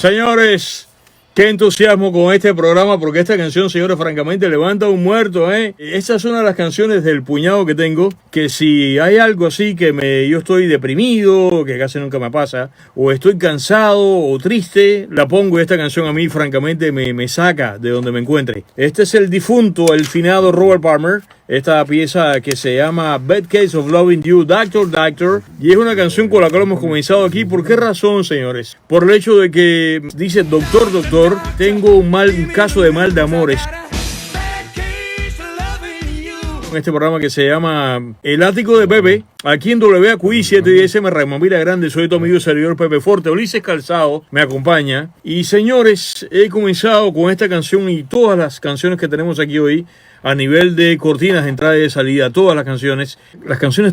Señores, qué entusiasmo con este programa, porque esta canción, señores, francamente levanta un muerto, ¿eh? Esta es una de las canciones del puñado que tengo, que si hay algo así que yo estoy deprimido, que casi nunca me pasa, o estoy cansado o triste, la pongo y esta canción a mí, francamente, me saca de donde me encuentre. Este es el difunto, el finado Robert Palmer. Esta pieza que se llama Bad Case of Loving You, Doctor, Doctor, y es una canción con la cual hemos comenzado aquí. ¿Por qué razón, señores? Por el hecho de que dice Doctor, Doctor, tengo un caso de mal de amores. En este programa que se llama El Ático de Pepe, aquí en WAQI 710 Ramavira Grande, soy tu amigo y servidor Pepe Forte. Ulises Calzado me acompaña. Y señores, he comenzado con esta canción y todas las canciones que tenemos aquí hoy, a nivel de cortinas de entrada y de salida, todas las canciones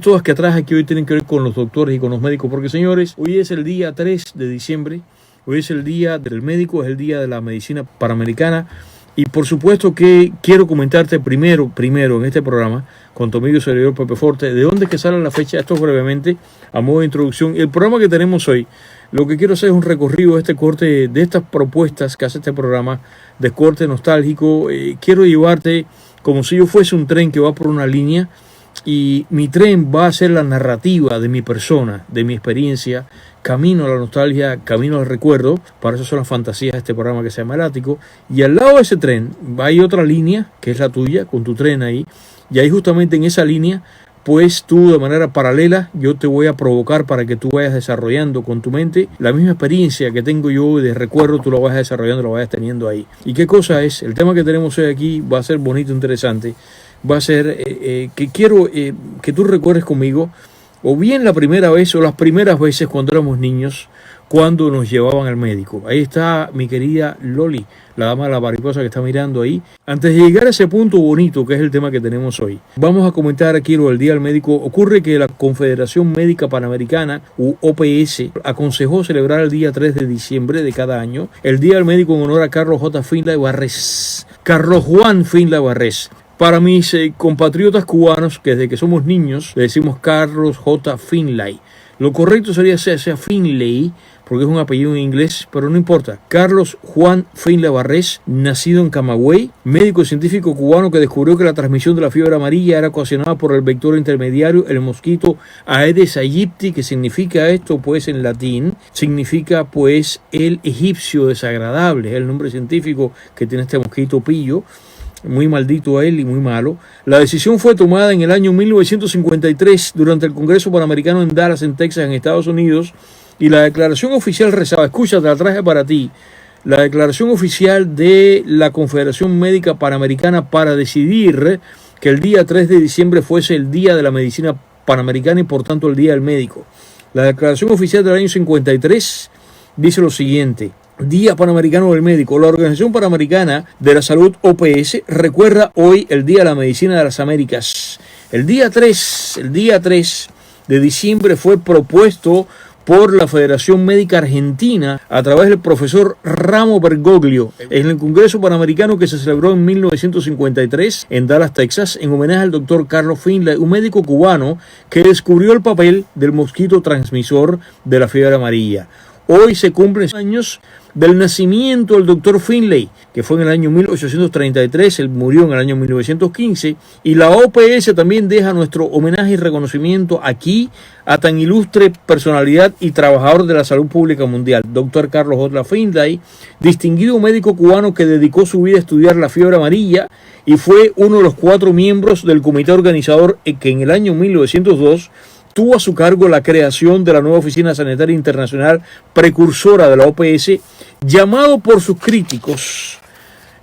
todas que traje aquí hoy tienen que ver con los doctores y con los médicos, porque señores, hoy es el día 3 de diciembre, hoy es el día del médico, es el día de la medicina panamericana, y por supuesto que quiero comentarte primero en este programa, con tu amigo y servidor Pepe Forte, de dónde es que sale la fecha. Esto brevemente, a modo de introducción. El programa que tenemos hoy, lo que quiero hacer es un recorrido de este corte, de estas propuestas que hace este programa, de corte nostálgico. Quiero llevarte como si yo fuese un tren que va por una línea, y mi tren va a ser la narrativa de mi persona, de mi experiencia, camino a la nostalgia, camino al recuerdo. Para eso son las fantasías de este programa que se llama El Ático. Y al lado de ese tren hay otra línea, que es la tuya, con tu tren ahí, y ahí justamente en esa línea, pues tú de manera paralela, yo te voy a provocar para que tú vayas desarrollando con tu mente la misma experiencia que tengo yo de recuerdo, tú lo vayas desarrollando, lo vayas teniendo ahí. ¿Y qué cosa es? El tema que tenemos hoy aquí va a ser bonito, interesante. Va a ser que quiero que tú recuerdes conmigo, o bien la primera vez o las primeras veces cuando éramos niños, cuando nos llevaban al médico. Ahí está mi querida Loli, la dama de la mariposa que está mirando ahí. Antes de llegar a ese punto bonito que es el tema que tenemos hoy, vamos a comentar aquí lo del Día del Médico. Ocurre que la Confederación Médica Panamericana, u OPS, aconsejó celebrar el día 3 de diciembre de cada año el Día del Médico en honor a Carlos J. Finlay Barrés. Carlos Juan Finlay Barrés. Para mis compatriotas cubanos, que desde que somos niños le decimos Carlos J. Finlay. Lo correcto sería sea Finlay, porque es un apellido en inglés, pero no importa. Carlos Juan Finlay Barrés, nacido en Camagüey, médico científico cubano que descubrió que la transmisión de la fiebre amarilla era ocasionada por el vector intermediario, el mosquito Aedes aegypti. ¿Qué significa esto? Pues en latín significa pues el egipcio desagradable, es el nombre científico que tiene este mosquito pillo. Muy maldito él y muy malo. La decisión fue tomada en el año 1953 durante el Congreso Panamericano en Dallas, en Texas, en Estados Unidos, y la declaración oficial rezaba, escúchate, la traje para ti, la declaración oficial de la Confederación Médica Panamericana para decidir que el día 3 de diciembre fuese el Día de la Medicina Panamericana y por tanto el Día del Médico. La declaración oficial del año 53 dice lo siguiente: Día Panamericano del Médico. La Organización Panamericana de la Salud, OPS, recuerda hoy el Día de la Medicina de las Américas. El día 3 de diciembre fue propuesto por la Federación Médica Argentina a través del profesor Ramo Bergoglio en el Congreso Panamericano que se celebró en 1953 en Dallas, Texas, en homenaje al doctor Carlos Finlay, un médico cubano que descubrió el papel del mosquito transmisor de la fiebre amarilla. Hoy se cumplen años del nacimiento del doctor Finlay, que fue en el año 1833, él murió en el año 1915, y la OPS también deja nuestro homenaje y reconocimiento aquí a tan ilustre personalidad y trabajador de la salud pública mundial, doctor Carlos J. Finlay, distinguido médico cubano que dedicó su vida a estudiar la fiebre amarilla y fue uno de los 4 miembros del comité organizador que en el año 1902 tuvo a su cargo la creación de la nueva Oficina Sanitaria Internacional, precursora de la OPS, llamado por sus críticos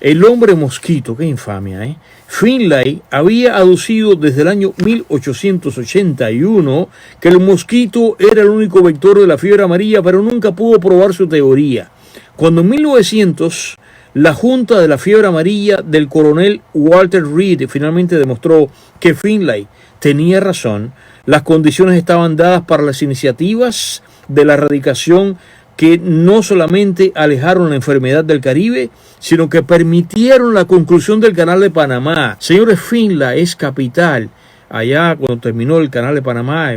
el hombre mosquito. ¡Qué infamia! Finlay había aducido desde el año 1881 que el mosquito era el único vector de la fiebre amarilla, pero nunca pudo probar su teoría. Cuando en 1900 la Junta de la Fiebre Amarilla del coronel Walter Reed finalmente demostró que Finlay tenía razón, las condiciones estaban dadas para las iniciativas de la erradicación que no solamente alejaron la enfermedad del Caribe, sino que permitieron la conclusión del Canal de Panamá. Señores, Finlay es capital allá cuando terminó el Canal de Panamá,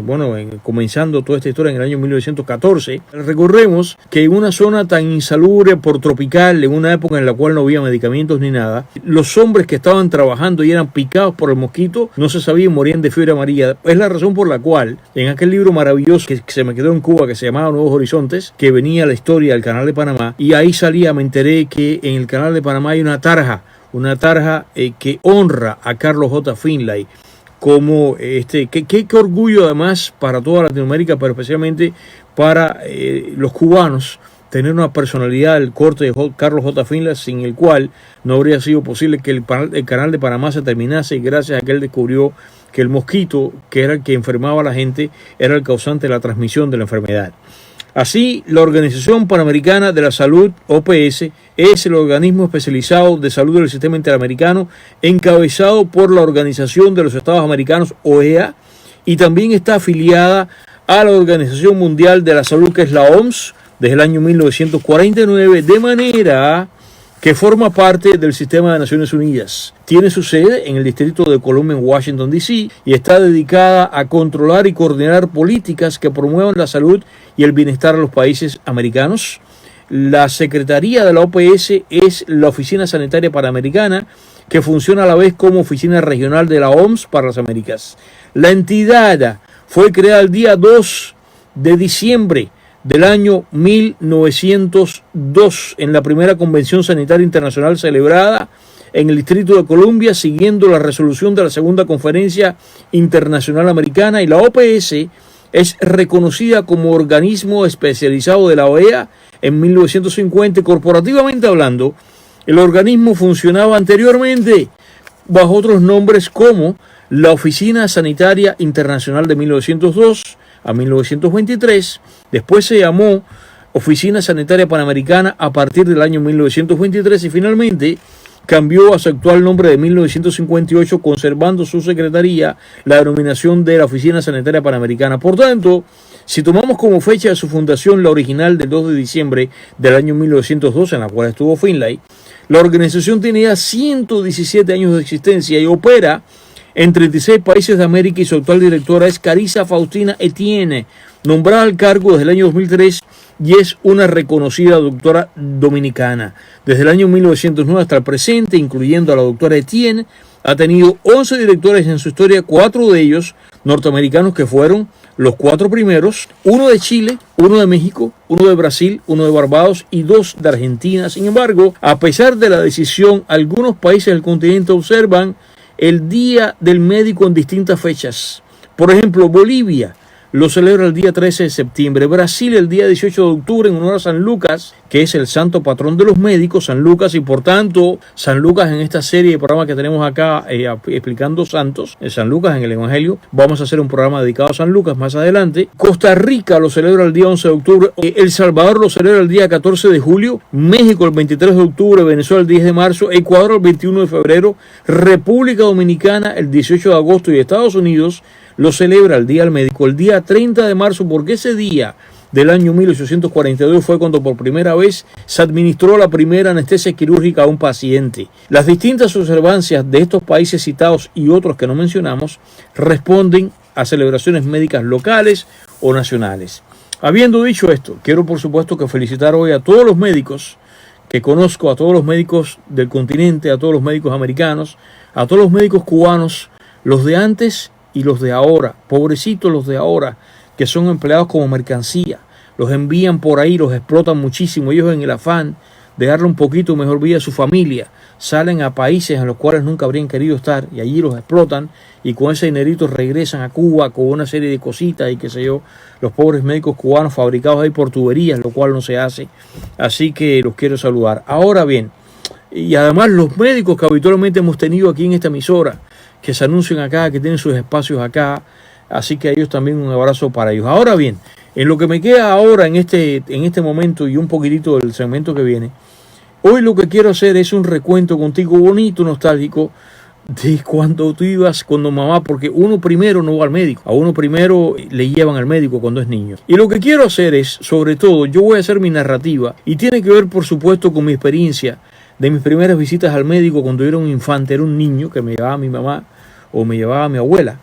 comenzando toda esta historia en el año 1914. Recordemos que en una zona tan insalubre por tropical, en una época en la cual no había medicamentos ni nada, los hombres que estaban trabajando y eran picados por el mosquito, no se sabían, morían de fiebre amarilla. Es la razón por la cual en aquel libro maravilloso que se me quedó en Cuba, que se llamaba Nuevos Horizontes, que venía la historia del Canal de Panamá, y ahí salía, me enteré que en el Canal de Panamá hay una tarja que honra a Carlos J. Finlay. Como qué orgullo además para toda Latinoamérica, pero especialmente para los cubanos, tener una personalidad del corte de Carlos J. Finlay, sin el cual no habría sido posible que el Canal de Panamá se terminase, gracias a que él descubrió que el mosquito, que era el que enfermaba a la gente, era el causante de la transmisión de la enfermedad. Así, la Organización Panamericana de la Salud, OPS, es el organismo especializado de salud del sistema interamericano, encabezado por la Organización de los Estados Americanos, OEA, y también está afiliada a la Organización Mundial de la Salud, que es la OMS, desde el año 1949, de manera que forma parte del sistema de Naciones Unidas. Tiene su sede en el Distrito de Columbia, en Washington, D.C., y está dedicada a controlar y coordinar políticas que promuevan la salud y el bienestar de los países americanos. La Secretaría de la OPS es la Oficina Sanitaria Panamericana, que funciona a la vez como oficina regional de la OMS para las Américas. La entidad fue creada el día 2 de diciembre del año 1902 en la primera Convención Sanitaria Internacional celebrada en el Distrito de Columbia, siguiendo la resolución de la Segunda Conferencia Internacional Americana, y la OPS es reconocida como organismo especializado de la OEA en 1950. Corporativamente hablando, el organismo funcionaba anteriormente bajo otros nombres como la Oficina Sanitaria Internacional de 1902 a 1923, después se llamó Oficina Sanitaria Panamericana a partir del año 1923 y finalmente cambió a su actual nombre de 1958, conservando su secretaría la denominación de la Oficina Sanitaria Panamericana. Por tanto, si tomamos como fecha de su fundación la original del 2 de diciembre del año 1902, en la cual estuvo Finlay, la organización tiene ya 117 años de existencia y opera en 36 países de América, y su actual directora es Carissa Faustina Etienne, nombrada al cargo desde el año 2003 y es una reconocida doctora dominicana. Desde el año 1909 hasta el presente, incluyendo a la doctora Etienne, ha tenido 11 directores en su historia, 4 de ellos norteamericanos, que fueron los 4 primeros, 1 de Chile, 1 de México, 1 de Brasil, 1 de Barbados y 2 de Argentina. Sin embargo, a pesar de la decisión, algunos países del continente observan el Día del Médico en distintas fechas. Por ejemplo, Bolivia lo celebra el día 13 de septiembre. Brasil el día 18 de octubre en honor a San Lucas, que es el santo patrón de los médicos, San Lucas, y por tanto San Lucas en esta serie de programas que tenemos acá explicando santos, San Lucas en el Evangelio. Vamos a hacer un programa dedicado a San Lucas más adelante. Costa Rica lo celebra el día 11 de octubre. El Salvador lo celebra el día 14 de julio. México el 23 de octubre. Venezuela el 10 de marzo. Ecuador el 21 de febrero. República Dominicana el 18 de agosto. Y Estados Unidos lo celebra el Día del Médico el día 30 de marzo, porque ese día del año 1842 fue cuando por primera vez se administró la primera anestesia quirúrgica a un paciente. Las distintas observancias de estos países citados y otros que no mencionamos responden a celebraciones médicas locales o nacionales. Habiendo dicho esto, quiero por supuesto que felicitar hoy a todos los médicos que conozco, a todos los médicos del continente, a todos los médicos americanos, a todos los médicos cubanos, los de antes y los de ahora, pobrecitos los de ahora, que son empleados como mercancía, los envían por ahí, los explotan muchísimo. Ellos, en el afán de darle un poquito mejor vida a su familia, salen a países en los cuales nunca habrían querido estar y allí los explotan, y con ese dinerito regresan a Cuba con una serie de cositas y qué sé yo. Los pobres médicos cubanos fabricados ahí por tuberías, lo cual no se hace. Así que los quiero saludar. Ahora bien, y además los médicos que habitualmente hemos tenido aquí en esta emisora, que se anuncian acá, que tienen sus espacios acá, así que a ellos también un abrazo para ellos. Ahora bien, en lo que me queda ahora en este momento y un poquitito del segmento que viene, hoy lo que quiero hacer es un recuento contigo bonito, nostálgico, de cuando tú ibas, cuando mamá, porque uno primero no va al médico, a uno primero le llevan al médico cuando es niño. Y lo que quiero hacer es, sobre todo, yo voy a hacer mi narrativa, y tiene que ver por supuesto con mi experiencia de mis primeras visitas al médico cuando yo era un infante, era un niño que me llevaba mi mamá o me llevaba mi abuela.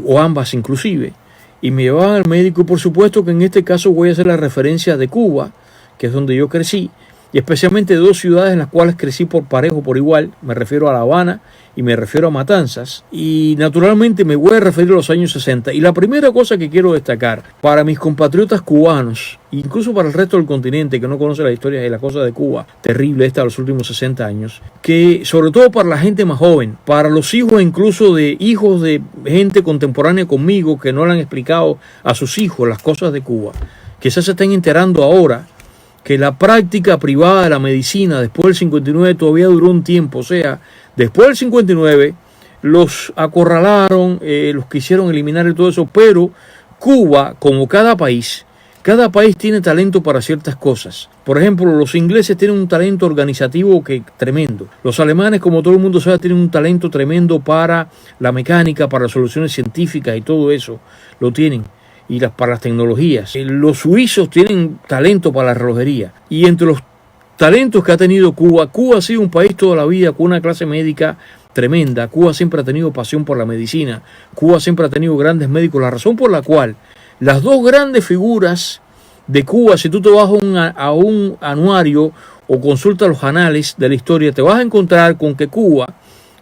o ambas inclusive. Y me llevaban al médico y por supuesto que en este caso voy a hacer la referencia de Cuba, que es donde yo crecí, y especialmente de dos ciudades en las cuales crecí por parejo, por igual. Me refiero a La Habana y me refiero a Matanzas. Y naturalmente me voy a referir a los años 60. Y la primera cosa que quiero destacar para mis compatriotas cubanos, incluso para el resto del continente que no conoce la historia de la cosa de Cuba, terrible esta de los últimos 60 años, que sobre todo para la gente más joven, para los hijos incluso de hijos de gente contemporánea conmigo que no le han explicado a sus hijos las cosas de Cuba, quizás se estén enterando ahora que la práctica privada de la medicina después del 59 todavía duró un tiempo. O sea, después del 59 los acorralaron, los quisieron eliminar y todo eso, pero Cuba, como cada país tiene talento para ciertas cosas. Por ejemplo, los ingleses tienen un talento organizativo tremendo. Los alemanes, como todo el mundo sabe, tienen un talento tremendo para la mecánica, para las soluciones científicas y todo eso, lo tienen. Y para las tecnologías. Los suizos tienen talento para la relojería. Y entre los talentos que ha tenido Cuba ha sido un país toda la vida con una clase médica tremenda. Cuba siempre ha tenido pasión por la medicina. Cuba siempre ha tenido grandes médicos. La razón por la cual las dos grandes figuras de Cuba, si tú te vas a un anuario o consultas los anales de la historia, te vas a encontrar con que Cuba,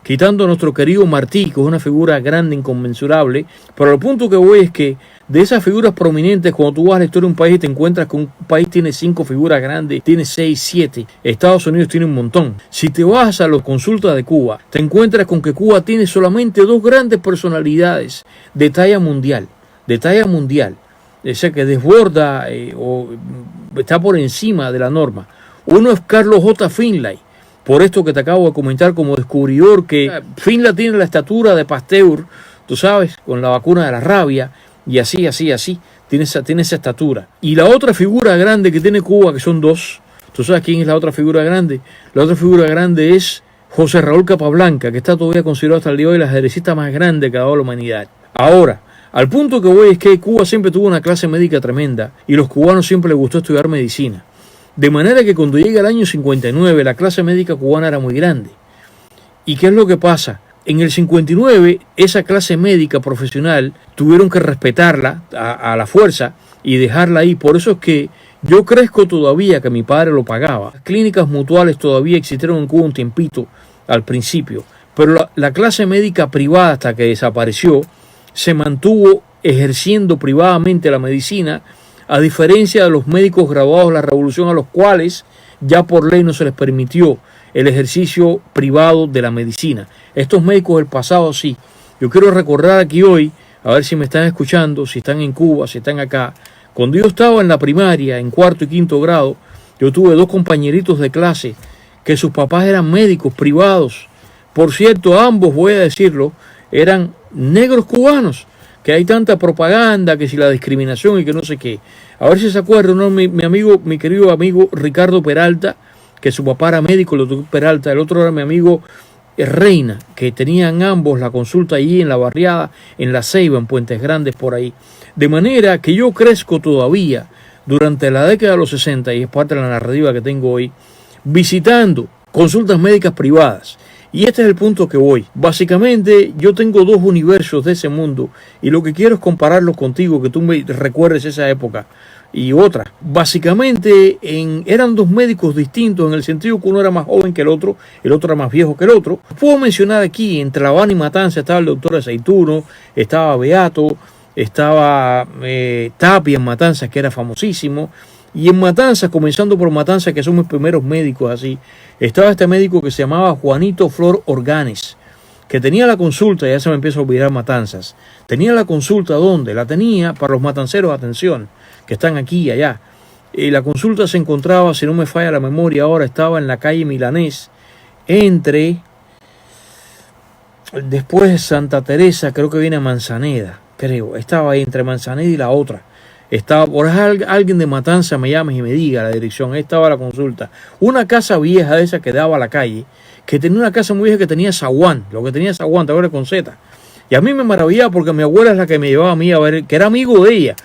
quitando a nuestro querido Martí, que es una figura grande, inconmensurable, pero el punto que voy es que de esas figuras prominentes, cuando tú vas a la historia de un país y te encuentras que un país tiene 5 figuras grandes, tiene 6, 7, Estados Unidos tiene un montón. Si te vas a las consultas de Cuba, te encuentras con que Cuba tiene solamente 2 grandes personalidades de talla mundial, o sea que desborda o está por encima de la norma. Uno es Carlos J. Finlay, por esto que te acabo de comentar como descubridor, que Finlay tiene la estatura de Pasteur, tú sabes, con la vacuna de la rabia, y así, tiene esa estatura. Y la otra figura grande que tiene Cuba, que son 2, ¿tú sabes quién es la otra figura grande? La otra figura grande es José Raúl Capablanca, que está todavía considerado hasta el día de hoy el ajedrecista más grande que ha dado la humanidad. Ahora, al punto que voy es que Cuba siempre tuvo una clase médica tremenda, y a los cubanos siempre les gustó estudiar medicina. De manera que cuando llega el año 59, la clase médica cubana era muy grande. ¿Y qué es lo que pasa? En el 59, esa clase médica profesional tuvieron que respetarla a la fuerza y dejarla ahí. Por eso es que yo crezco todavía, que mi padre lo pagaba. Las clínicas mutuales todavía existieron en Cuba un tiempito al principio, pero la clase médica privada, hasta que desapareció, se mantuvo ejerciendo privadamente la medicina, a diferencia de los médicos graduados de la Revolución, a los cuales ya por ley no se les permitió el ejercicio privado de la medicina. Estos médicos del pasado sí. Yo quiero recordar aquí hoy, a ver si me están escuchando, si están en Cuba, si están acá. Cuando yo estaba en la primaria, en 4º y 5º grado, yo tuve 2 compañeritos de clase que sus papás eran médicos privados. Por cierto, ambos, voy a decirlo, eran negros cubanos, que hay tanta propaganda, que si la discriminación y que no sé qué. A ver si se acuerdan, ¿no? Mi querido amigo Ricardo Peralta, que su papá era médico, el doctor Peralta. El otro era mi amigo Reina, que tenían ambos la consulta allí en la barriada, en La Ceiba, en Puentes Grandes, por ahí. De manera que yo crezco todavía durante la década de los 60, y es parte de la narrativa que tengo hoy, visitando consultas médicas privadas. Y este es el punto que voy. Básicamente, yo tengo 2 universos de ese mundo, y lo que quiero es compararlos contigo, que tú me recuerdes esa época y otra. Básicamente eran 2 médicos distintos, en el sentido que uno era más joven que el otro era más viejo que el otro. Puedo mencionar aquí, entre La Habana y Matanza, estaba el doctor Aceituno, estaba Beato, estaba Tapia en Matanza, que era famosísimo. Y en Matanza, comenzando por Matanza, que son mis primeros médicos así, estaba este médico que se llamaba Juanito Flor Organes, que tenía la consulta, ya se me empieza a olvidar Matanzas, tenía la consulta, ¿dónde? La tenía para los matanceros, atención, que están aquí y allá. La consulta se encontraba, si no me falla la memoria ahora, estaba en la calle Milanés, después de Santa Teresa, creo que viene a Manzaneda, estaba ahí entre Manzaneda y la otra. Estaba por alguien de Matanza, me llame y me diga la dirección. Ahí estaba la consulta. Una casa vieja de esa que daba a la calle, que tenía una casa muy vieja que tenía zaguán. Lo que tenía zaguán, te acuerdas, con Z. Y a mí me maravillaba porque mi abuela es la que me llevaba a mí a ver, que era amigo de ella.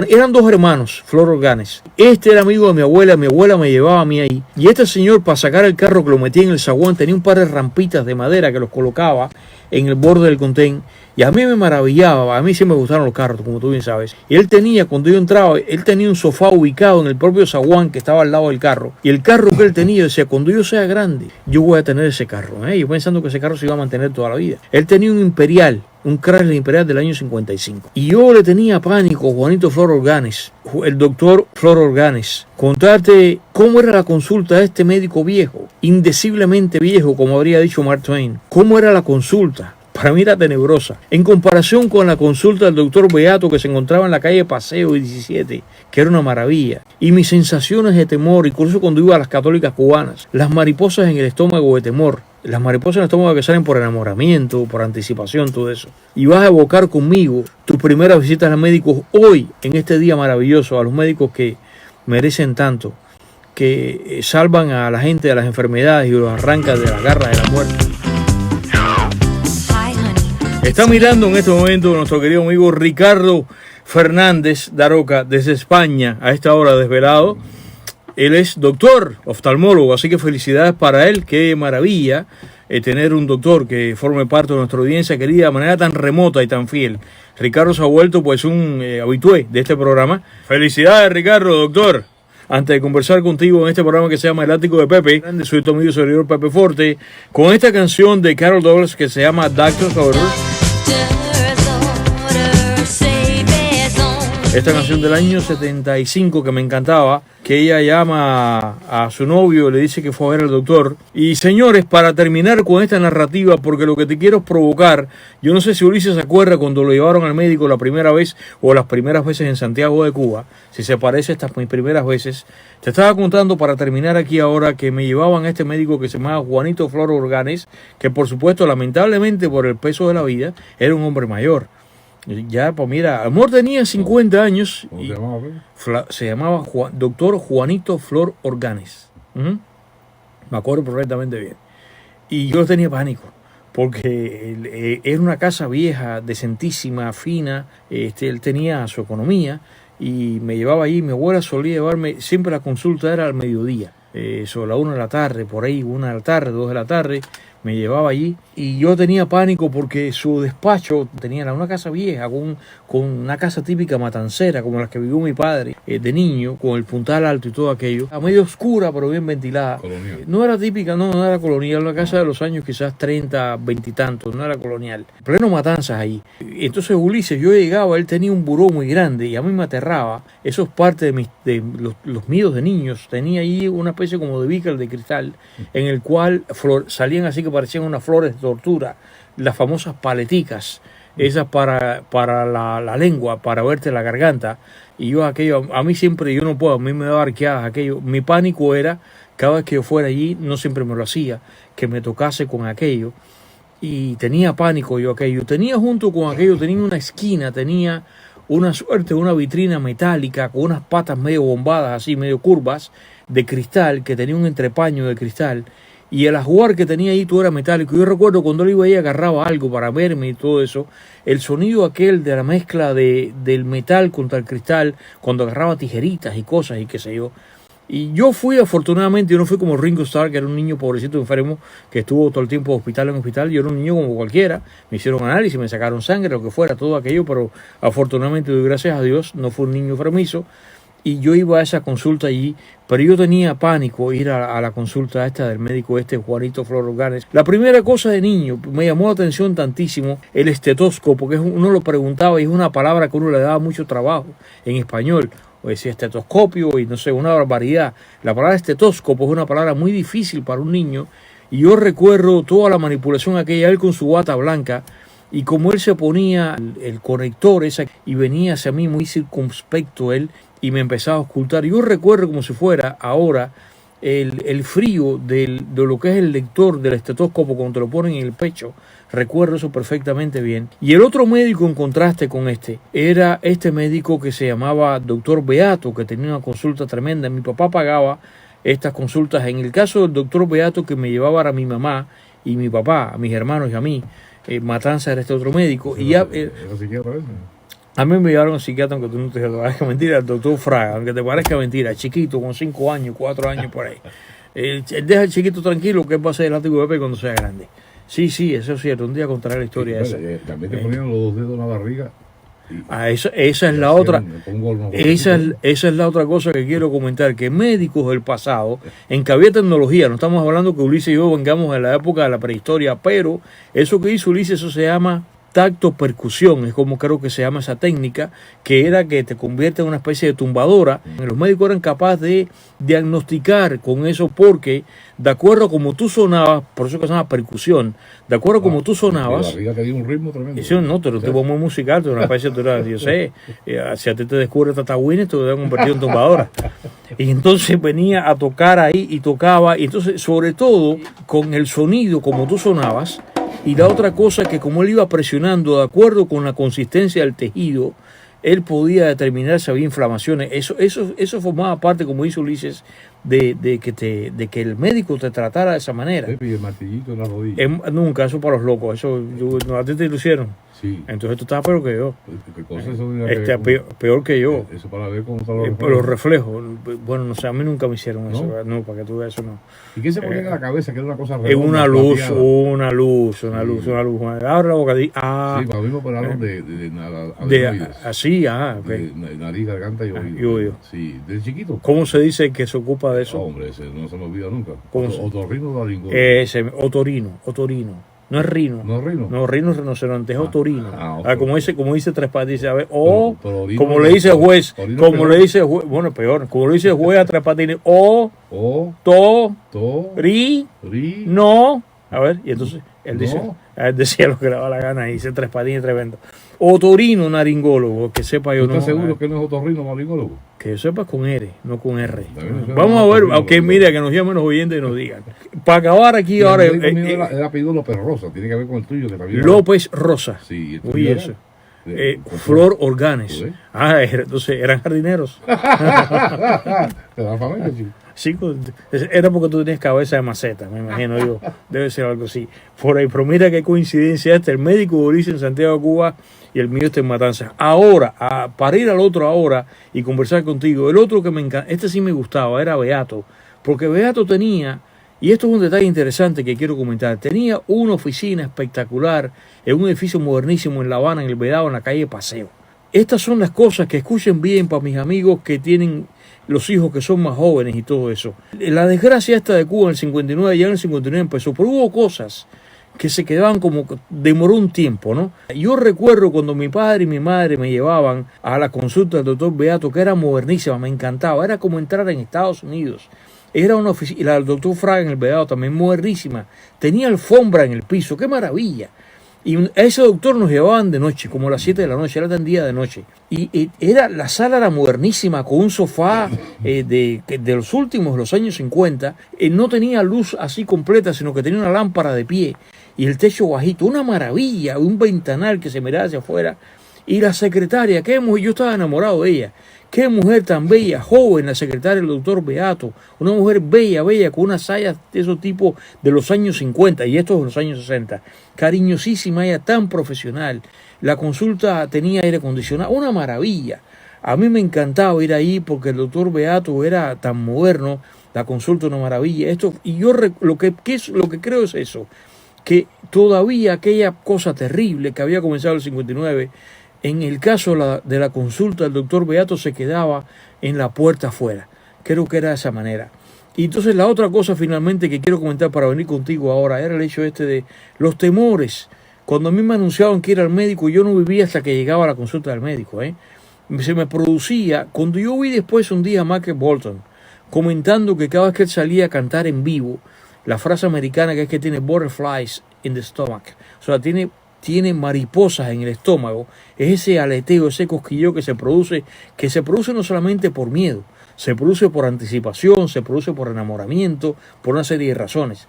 Eran 2 hermanos, Flor Organes. Este era amigo de mi abuela me llevaba a mí ahí. Y este señor, para sacar el carro que lo metía en el zaguán, tenía un par de rampitas de madera que los colocaba en el borde del contén. Y a mí me maravillaba, a mí sí me gustaron los carros, como tú bien sabes. Y él tenía, cuando yo entraba, él tenía un sofá ubicado en el propio zaguán que estaba al lado del carro. Y el carro que él tenía, decía, cuando yo sea grande, yo voy a tener ese carro. Yo pensando que ese carro se iba a mantener toda la vida. Él tenía un Imperial, un Chrysler Imperial del año 55. Y yo le tenía pánico a Juanito Flor Organes, el doctor Flor Organes. Contarte cómo era la consulta de este médico viejo, indeciblemente viejo, como habría dicho Mark Twain. Cómo era la consulta. Para mí era tenebrosa. En comparación con la consulta del doctor Beato que se encontraba en la calle Paseo 17, que era una maravilla. Y mis sensaciones de temor, incluso cuando iba a las católicas cubanas, las mariposas en el estómago de temor. Las mariposas en el estómago que salen por enamoramiento, por anticipación, todo eso. Y vas a evocar conmigo tus primeras visitas a médicos hoy, en este día maravilloso, a los médicos que merecen tanto, que salvan a la gente de las enfermedades y los arrancan de las garras de la muerte. Está mirando en este momento nuestro querido amigo Ricardo Fernández Daroca desde España, a esta hora desvelado. Él es doctor oftalmólogo, así que felicidades para él. Qué maravilla tener un doctor que forme parte de nuestra audiencia querida de manera tan remota y tan fiel. Ricardo se ha vuelto pues un habitué de este programa. Felicidades, Ricardo, doctor. Antes de conversar contigo en este programa que se llama El Ático de Pepe, soy tu amigo servidor Pepe Forte, con esta canción de Carol Douglas que se llama Doctor's Order. Esta canción del año 75 que me encantaba, que ella llama a su novio, le dice que fue a ver al doctor. Y señores, para terminar con esta narrativa, porque lo que te quiero es provocar, yo no sé si Ulises se acuerda cuando lo llevaron al médico la primera vez o las primeras veces en Santiago de Cuba, si se parece a estas mis primeras veces. Te estaba contando para terminar aquí ahora que me llevaban a este médico que se llamaba Juanito Flor Organes, que por supuesto, lamentablemente por el peso de la vida, era un hombre mayor. Ya, pues mira, Amor tenía 50 años. ¿Cómo se llamaba? Se llamaba doctor Juanito Flor Organes. Me acuerdo perfectamente bien. Y yo tenía pánico, porque era una casa vieja, decentísima, fina. Él tenía su economía y me llevaba allí. Mi abuela solía llevarme, siempre la consulta era al mediodía, sobre la 1 de la tarde, por ahí 1 de la tarde, 2 de la tarde. Me llevaba allí y yo tenía pánico porque su despacho tenía una casa vieja, con una casa típica matancera, como las que vivió mi padre de niño, con el puntal alto y todo aquello. A medio oscura, pero bien ventilada. Colonial. No era típica, no era colonial, una casa de los años quizás 30, 20 y tantos, no era colonial. Pleno Matanzas ahí. Entonces Ulises, yo llegaba, él tenía un buró muy grande y a mí me aterraba. Eso es parte de los miedos de niños. Tenía ahí una especie como de beaker de cristal, en el cual salían así que parecían unas flores de tortura, las famosas paleticas, esas para la lengua, para verte la garganta. Y yo aquello, a mí siempre, yo no puedo, a mí me daba arqueadas aquello. Mi pánico era, cada vez que yo fuera allí, no siempre me lo hacía, que me tocase con aquello. Y tenía pánico yo aquello. Tenía junto con aquello, tenía una esquina, tenía una suerte, una vitrina metálica con unas patas medio bombadas, así medio curvas, de cristal, que tenía un entrepaño de cristal. Y el ajuar que tenía ahí todo era metálico. Yo recuerdo cuando él iba ahí, agarraba algo para verme y todo eso. El sonido aquel de la mezcla del metal contra el cristal, cuando agarraba tijeritas y cosas y qué sé yo. Y yo fui, afortunadamente, yo no fui como Ringo Starr, que era un niño pobrecito enfermo, que estuvo todo el tiempo de hospital en hospital. Yo era un niño como cualquiera. Me hicieron análisis, me sacaron sangre, lo que fuera, todo aquello. Pero afortunadamente, doy gracias a Dios, no fue un niño enfermizo. Y yo iba a esa consulta allí, pero yo tenía pánico ir a la consulta esta del médico Juanito Flor Organes. La primera cosa de niño, me llamó la atención tantísimo el estetoscopio, porque uno lo preguntaba y es una palabra que uno le daba mucho trabajo en español. O decía estetoscopio y no sé, una barbaridad. La palabra estetoscopio es una palabra muy difícil para un niño. Y yo recuerdo toda la manipulación aquella, él con su bata blanca, y como él se ponía el conector esa, y venía hacia mí muy circunspecto él, y me empezaba a ocultar. Yo recuerdo como si fuera ahora el frío de lo que es el lector del estetoscopio cuando te lo ponen en el pecho. Recuerdo eso perfectamente bien. Y el otro médico en contraste con era este médico que se llamaba doctor Beato, que tenía una consulta tremenda. Mi papá pagaba estas consultas. En el caso del doctor Beato, que me llevaba a mi mamá y mi papá, a mis hermanos y a mí, Matanza era este otro médico. Y ya... A mí me llevaron a un psiquiatra, aunque tú no te parezca mentira, el doctor Fraga, aunque te parezca mentira, chiquito, con 5 años, 4 años por ahí. Él deja al chiquito tranquilo, que él va a ser el Ático de Pepe cuando sea grande. Sí, sí, eso es cierto. Un día contaré la historia esa. También te ponían los dos dedos en la barriga. Esa es la otra. Esa es es la otra cosa que quiero comentar, que médicos del pasado, en que había tecnología, no estamos hablando que Ulises y yo vengamos de la época de la prehistoria, pero eso que hizo Ulises, eso se llama tacto percusión, es como creo que se llama esa técnica, que era que te convierte en una especie de tumbadora. Los médicos eran capaces de diagnosticar con eso porque, de acuerdo a como tú sonabas, por eso que se llama percusión, de acuerdo a como tú sonabas, la barriga te dio un ritmo tremendo. Eso no, tú eres un tipo muy musical, tú eres una especie de, yo sé, si a ti te descubre Tatawines, te lo convertido en tumbadora. Y entonces venía a tocar ahí y tocaba, y entonces sobre todo con el sonido como tú sonabas, y la otra cosa que como él iba presionando de acuerdo con la consistencia del tejido, él podía determinar si había inflamaciones. Eso formaba parte, como dice Ulises, de que el médico te tratara de esa manera. Y el martillito en la rodilla. Nunca, eso para los locos, no, a ti te lo hicieron. Sí. Entonces tú estabas peor que yo. ¿Qué cosa eso peor que yo. Eso para ver cómo están los reflejos. Bueno, no sé, a mí nunca me hicieron eso. ¿No? Para que tú veas eso, no. ¿Y qué se ponía en la cabeza? Que era una cosa redonda. Una luz. Abre la boca. Sí, para mí me operaron así, okay. De nariz, garganta y oído. Sí, de chiquito. ¿Cómo se dice que se ocupa de eso? Hombre, ese no se me olvida nunca. Otorrinolaringólogo. Otorino. No es rino. No es rino. No, rino es rinoceronte, es otorino. Okay. Como dice Tres Patines, dice, a ver, como le dice el juez, bueno, peor, como le dice el juez a Tres Patines, no. A ver, y entonces él dice, él decía lo que le daba la gana y dice Tres Patines tremendo. Otorino naringólogo, que sepa yo. ¿Estás seguro que no es otorrino naringólogo? Que yo sepa con R, no con R. Vamos a ver, aunque mira, que nos llamen los oyentes y nos digan. Para acabar aquí ahora. El apellido López Rosa, tiene que ver con el tuyo. Que también López Rosa. Sí, uy, eso. Flor Organes. Entonces eran jardineros. ¿Te da familia, chico? Sí, era porque tú tenías cabeza de maceta, me imagino yo. Debe ser algo así. Por ahí, pero mira qué coincidencia esta. El médico de origen en Santiago de Cuba y el mío está en Matanzas. Ahora, para ir al otro ahora y conversar contigo, el otro que me encanta, este sí me gustaba, era Beato. Porque Beato tenía, y esto es un detalle interesante que quiero comentar, tenía una oficina espectacular en un edificio modernísimo en La Habana, en el Vedado, en la calle Paseo. Estas son las cosas que escuchen bien para mis amigos que tienen los hijos que son más jóvenes y todo eso. La desgracia esta de Cuba en el 59, ya en el 59 empezó, pero hubo cosas que se quedaban como, demoró un tiempo, ¿no? Yo recuerdo cuando mi padre y mi madre me llevaban a la consulta del doctor Beato, que era modernísima, me encantaba, era como entrar en Estados Unidos. Era una oficina, y la del doctor Fraga en el Vedado también modernísima, tenía alfombra en el piso, qué maravilla. Y a ese doctor nos llevaban de noche, como a las 7 de la noche, era tan día de noche. Y la sala era modernísima, con un sofá de los últimos, los años 50. No tenía luz así completa, sino que tenía una lámpara de pie. Y el techo bajito, una maravilla, un ventanal que se miraba hacia afuera. Y la secretaria, qué mujer, yo estaba enamorado de ella. Qué mujer tan bella, joven, la secretaria del doctor Beato. Una mujer bella, con unas sayas de esos tipos de los años 50 y estos de los años 60. Cariñosísima, ella tan profesional. La consulta tenía aire acondicionado, una maravilla. A mí me encantaba ir ahí porque el doctor Beato era tan moderno, la consulta una maravilla. Y yo lo que creo es eso, que todavía aquella cosa terrible que había comenzado en el 59, en el caso de la consulta, el doctor Beato se quedaba en la puerta afuera. Creo que era de esa manera. Y entonces la otra cosa finalmente que quiero comentar para venir contigo ahora era el hecho de los temores. Cuando a mí me anunciaban que ir al médico, yo no vivía hasta que llegaba a la consulta del médico. Se me producía, cuando yo vi después un día a Michael Bolton comentando que cada vez que él salía a cantar en vivo, la frase americana que es que tiene butterflies in the stomach, o sea, tiene mariposas en el estómago, es ese aleteo, ese cosquilleo que se produce no solamente por miedo, se produce por anticipación, se produce por enamoramiento, por una serie de razones.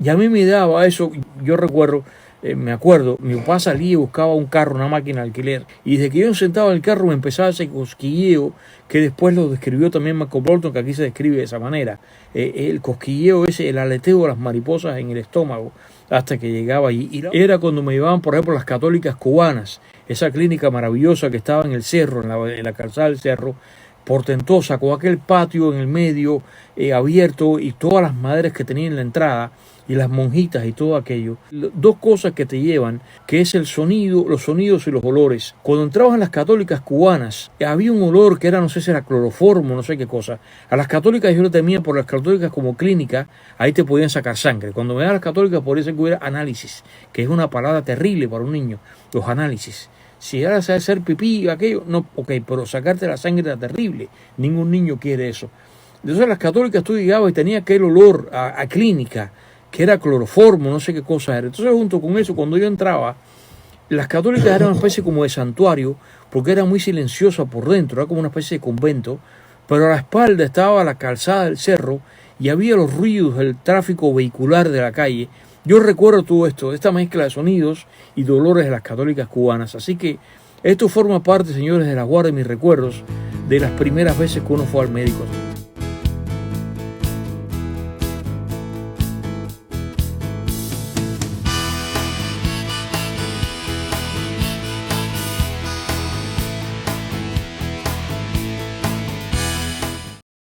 Y a mí me daba eso, yo recuerdo, me acuerdo, mi papá salía y buscaba un carro, una máquina de alquiler, y desde que yo me sentaba en el carro me empezaba ese cosquilleo, que después lo describió también Michael Bolton, que aquí se describe de esa manera, el cosquilleo ese, el aleteo de las mariposas en el estómago, hasta que llegaba allí. Y era cuando me llevaban, por ejemplo, las católicas cubanas, esa clínica maravillosa que estaba en el cerro, en la calzada del cerro, portentosa, con aquel patio en el medio abierto y todas las maderas que tenía en la entrada y las monjitas y todo aquello. Dos cosas que te llevan, que es el sonido, los sonidos y los olores. Cuando entrabas en las católicas cubanas, había un olor que era, no sé si era cloroformo, no sé qué cosa. A las católicas yo lo temía por las católicas como clínica, ahí te podían sacar sangre. Cuando me daban las católicas podría ser que hubiera análisis, que es una palabra terrible para un niño, los análisis. Si era hacer pipí aquello, no, ok, pero sacarte la sangre era terrible. Ningún niño quiere eso. Entonces las católicas tú llegabas y tenía aquel olor a clínica, que era cloroformo, no sé qué cosa era. Entonces junto con eso, cuando yo entraba, las católicas eran una especie como de santuario, porque era muy silenciosa por dentro, era como una especie de convento, pero a la espalda estaba la calzada del cerro y había los ruidos del tráfico vehicular de la calle. Yo recuerdo todo esto, esta mezcla de sonidos y dolores de las católicas cubanas. Así que esto forma parte, señores, de la guarda de mis recuerdos de las primeras veces que uno fue al médico.